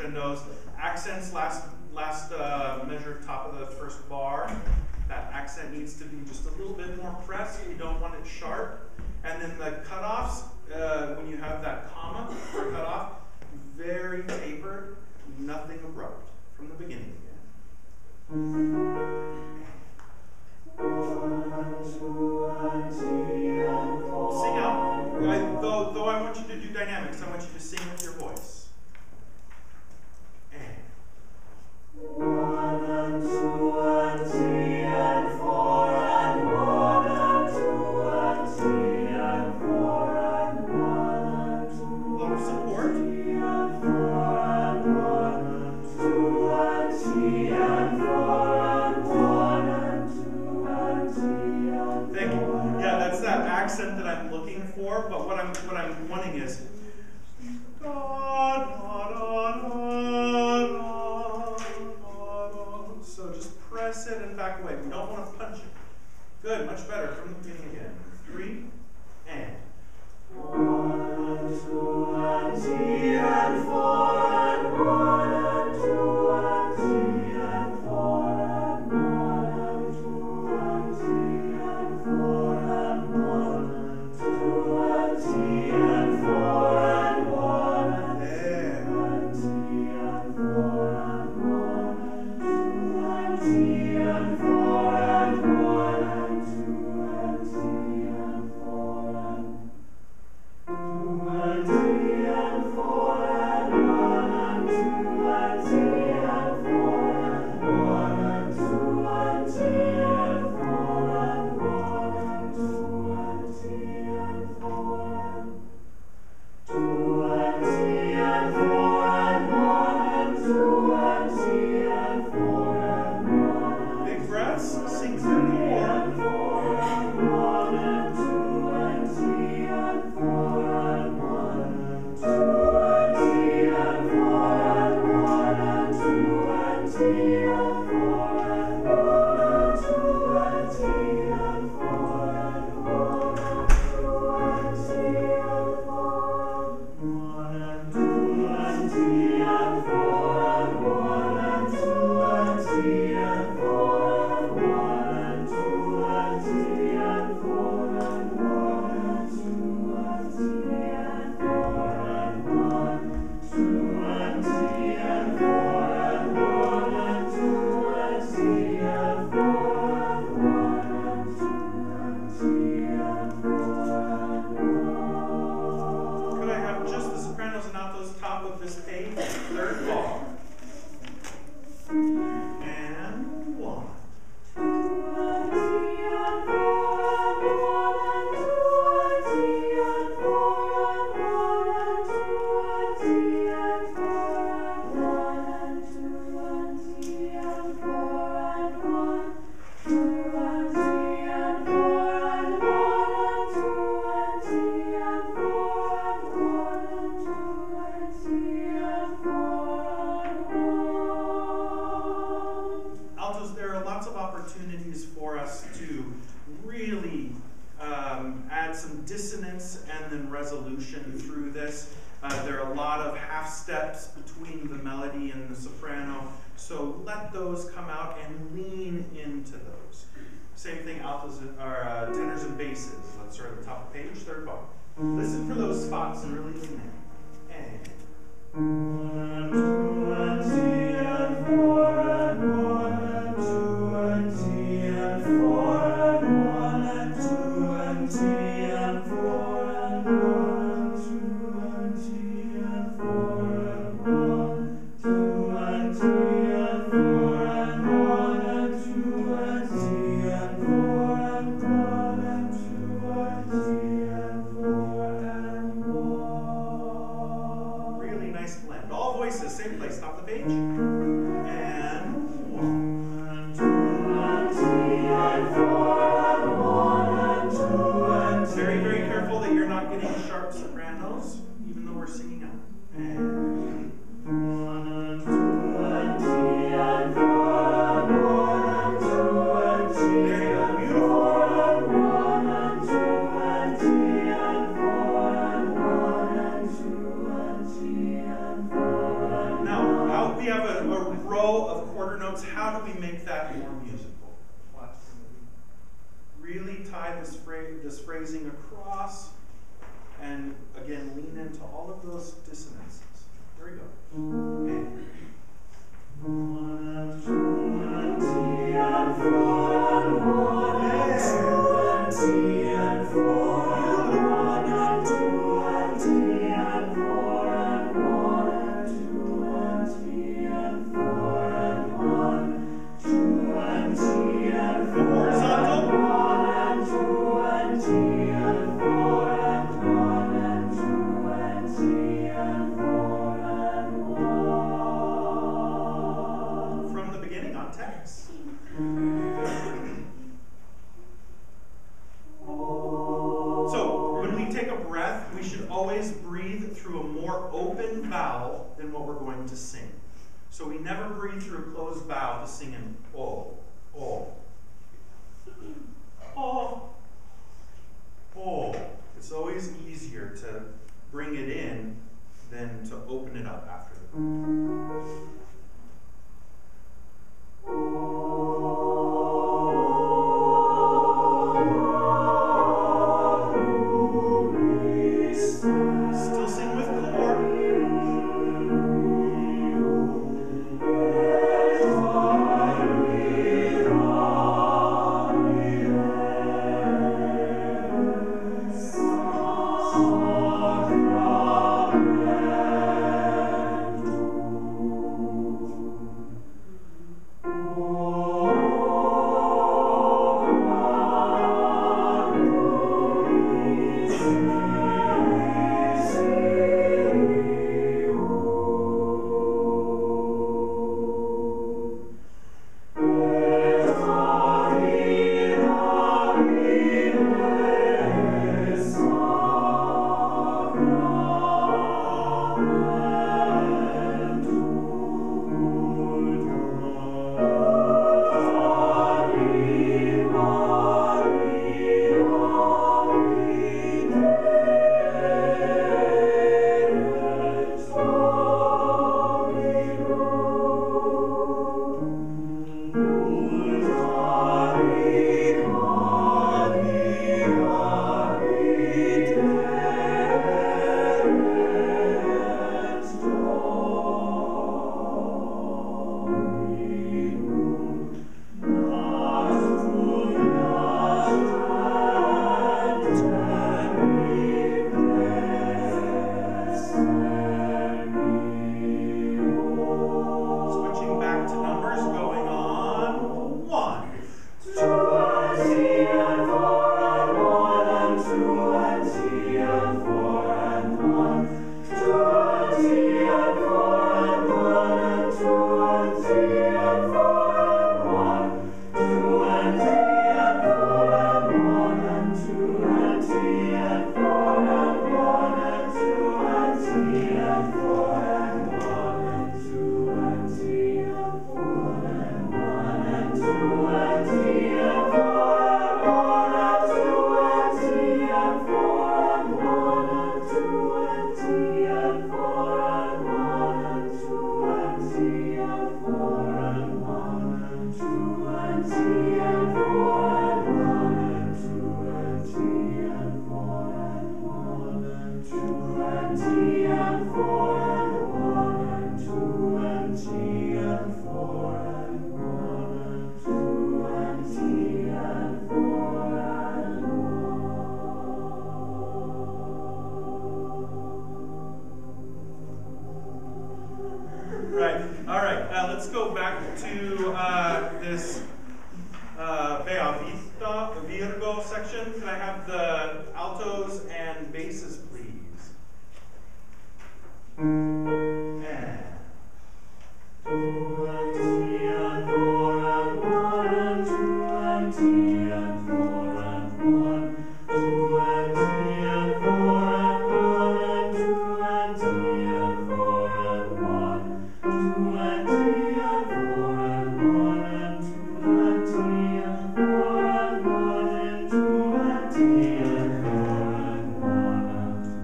crescendos. Accents, last measure, top of the first bar. That accent needs to be just a little bit more pressed. You don't want it sharp. And then the cutoffs, when you have that comma or cutoff, very tapered, nothing abrupt from the beginning again. Sing out. Though I want you to do dynamics, I want you to sing with your voice. And 1 and 2 and 3 and 4 and 1 and 2 and 3 and 4 and 1 and 2. A lot of support. 3 and 4 and 1 and 2 and 3 and 4 and 1 and 2 and 3 and 4. Thank you. Yeah, that's that accent that I'm looking for. But what I'm wanting is da, da, da, da, da. So just press it and back away. We don't want to punch it. Good, much better. From the beginning again. 3 and 1 and 2 and 3 and 4 and 1 and 2 and 3 and 4 and 1 and 2 and 3 and 4 and 1 and 2 and 3 and 4 and 1 and there. 2 and 3 and 4 and 1 and 2 and 3 and 4 and 1 and 2 and 3 and 4 and 2 and 3 and 4 and 1 and 2 and 3 and 4 and 1 and 2 and 3 and 4 and 1 and 2 and 3 and 4 and 2 and 3 and 4 and 1 and 2 and 3 and 4 and 1. Big breaths. Sing through 4 and 4 and 1 and 2 and 3 and 4 and 1 and 2 and 3 and 4 and 1 and 2 and 3 and 4 and 1 and 2 and 3 and 4 and 1 and 2 and 3 and 4 1 and 2 and 3 and 4 and 1 and 2 and 3 and 4 and 1 and 2 and 3 and 4 and 1 and 2 and 3 and 4 and 1 2 and 3 and 4 and 1 and 2 and 3 and 4 and 1 and 2 and 3 and 4 and 1. Could I have just the sopranos and altos top of this page? Third bar. And 1. 2 and 3 and 4 and 1 and 2 and 3 and 4 and 1 and 2 and 3 and 4 and 1 and 2 and 3 and 4 and 1 2 and 3 and 4 and 1 and 2 and 3 and 4 and 1 and 2 and 3 and 4 and 1. Altos, there are lots of opportunities for us to really add some dissonance and then resolution through this. There are a lot of half steps between the melody and the soprano, so let those come out and lean into those. Same thing, altos or tenors and basses. Let's start at the top of the page, third bar. Listen for those spots and really lean in. And 1 and 2 and 3 and 4 and 1 and 2 and 3 and 4 and 1 and 2 and 3 and 4 and 1 and 2 and 3 and 4 and 1 2 and 3 and 4 and 1 and 2 and 3 and 4 and 1 and 2 and 3 and 4 and 1. Really nice blend. All voices, same place, top of the page. And 1 and 2 and 3 and 4 and 1 and 2 and 3. Very, very careful that you're not getting sharp sopranos, even though we're singing out. And 1 and 2 and 3 and 4 and 1 and 2 and 3. There you go, beautiful. 1 and 2 and 3 and 4 and 1 and 2 and 3 and 4 and 1. Now, notes, how do we make that more musical? Really tie this phrasing across, and again, lean into all of those dissonances. Here we go. And 1 and 2 and T and 4 and 1 and 2 and T and 4 and 1 and 2 and T and 4 and 1 and 2 and T and 4 and 1, 2 and T and 4 horizontal. 1 and 2 and T and 4 and 1 and 2 and T and 4 and 1. From the beginning on text. So, when we take a breath, we should always breathe through a more open vowel than what we're going to sing. So we never breathe through a closed vowel to sing in O. O. O. O. It's always easier to bring it in than to open it up after the Still sing with core. Let's go back to this Virgo section. Can I have the altos and basses, please? And 2 and T and 4 and 1 and 2 and T and 4 and 1, 2 and T and 4 and 1 and 2 and T and 4 and 1, 2 and T and 4 and 1 and 2 and T and 4 and 1 and 2 and T and 4 and 1 and 2.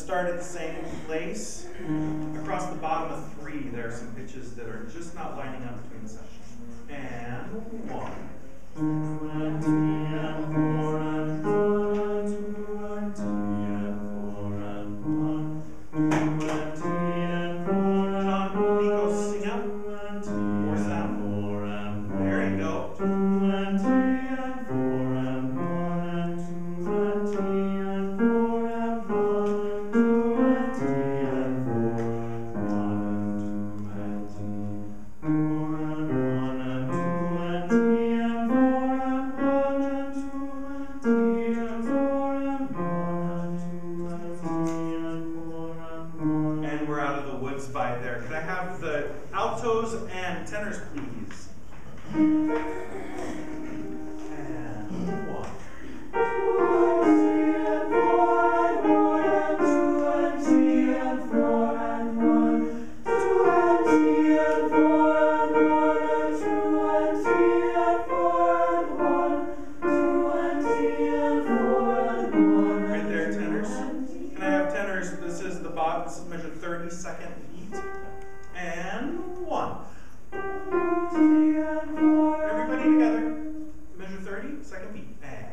start at the same place. Across the bottom of 3, there are some pitches that are just not lining up between the sections. And 1, 2 and 3 and 4 and 1, 2 and 3 and 4 and 1, 2 and 3 and 4 and 1. Nico, sing out. 4 sound. 4 and 4. There you go. 2 and 3 and 4 and 1 and 2 and 3 and 4 and 1, 2 and 3 and 4 and 1 and 2 and 3, 4 and 1 and 2 and 3 and 4 and 1 and 2 and 3 and 4 and 1 and 2 and 3 and 4 and 1. And we're out of the woods by there. Could I have the altos and tenors, please? And 1. 2 and 3 and 4 and 1 and 2 and 3 and 4 and 1, 2 and 3 and 4 and 1 and 2 and 3 and 4 and 1, 2 and 3 and 4 and 1. Right there, tenors. Can I have tenors? This is the bot. This is measure 30-second beat. And 1. 2 and 3 and 4. Everybody together. Measure 30, second beat. And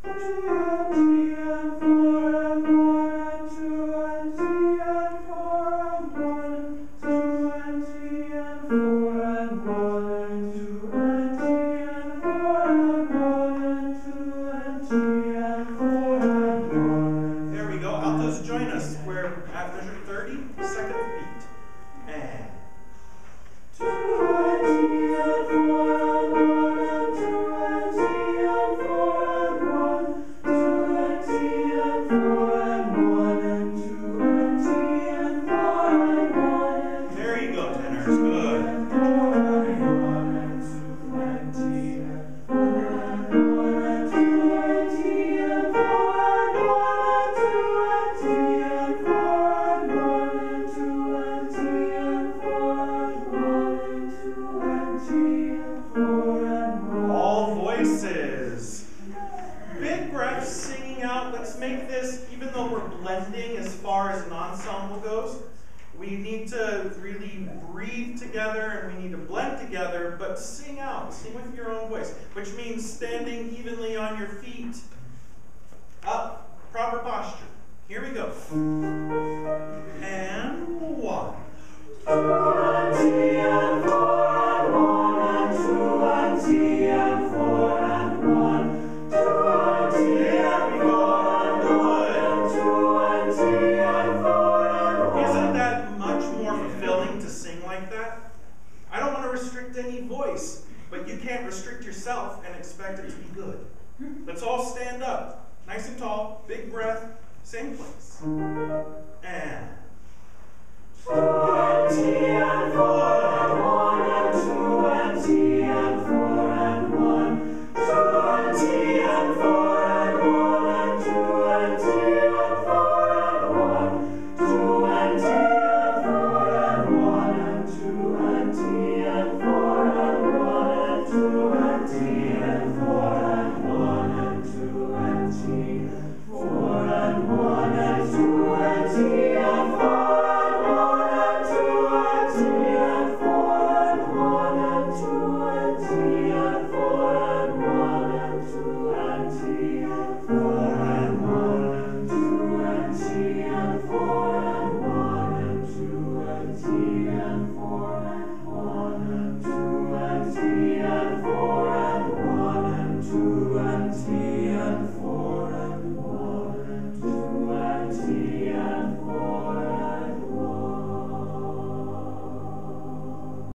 2 and 3 and 4 and 1 and 2 and 3 and 4 and 1, 2 and 3 and 4 and 1 and 2 and 3 and 4 and 1 and 2 and 3 and 4 and 1. There we go. Altos, join us. We're at measure 30, second beat. And 2 and 3 and 4 and 1 and 2 and 3 and 4 and 1, 2 and 3 and 4 and 1 and 2 and 3 and 4 and 1. There you go, tenors. Good. 4 and 1 and 2 and 3 and 4 and 1 and 2 and 3 and 4 and 1 and 2 and 3 and 4 and 1 and 2 and 3 and 4 and 1 and 2 and 3 and 4 and 1. All voices. Big breaths, singing out. Let's make this, even though we're blending as far as an ensemble goes, we need to really breathe together and we need to blend together, but sing out. Sing with your own voice, which means standing evenly on your feet. Up. Proper posture. Here we go. And 1. 2 and 3 and 4 and 1 and 2 and 3 and 4 and 1, 2 and 3 and 4 and 1 and 2 and 3 and 4 and 1. Isn't that much more fulfilling to sing like that? I don't want to restrict any voice, but you can't restrict yourself and expect it to be good. Let's all stand up, nice and tall, big breath, same place. And 2 and 3 and 4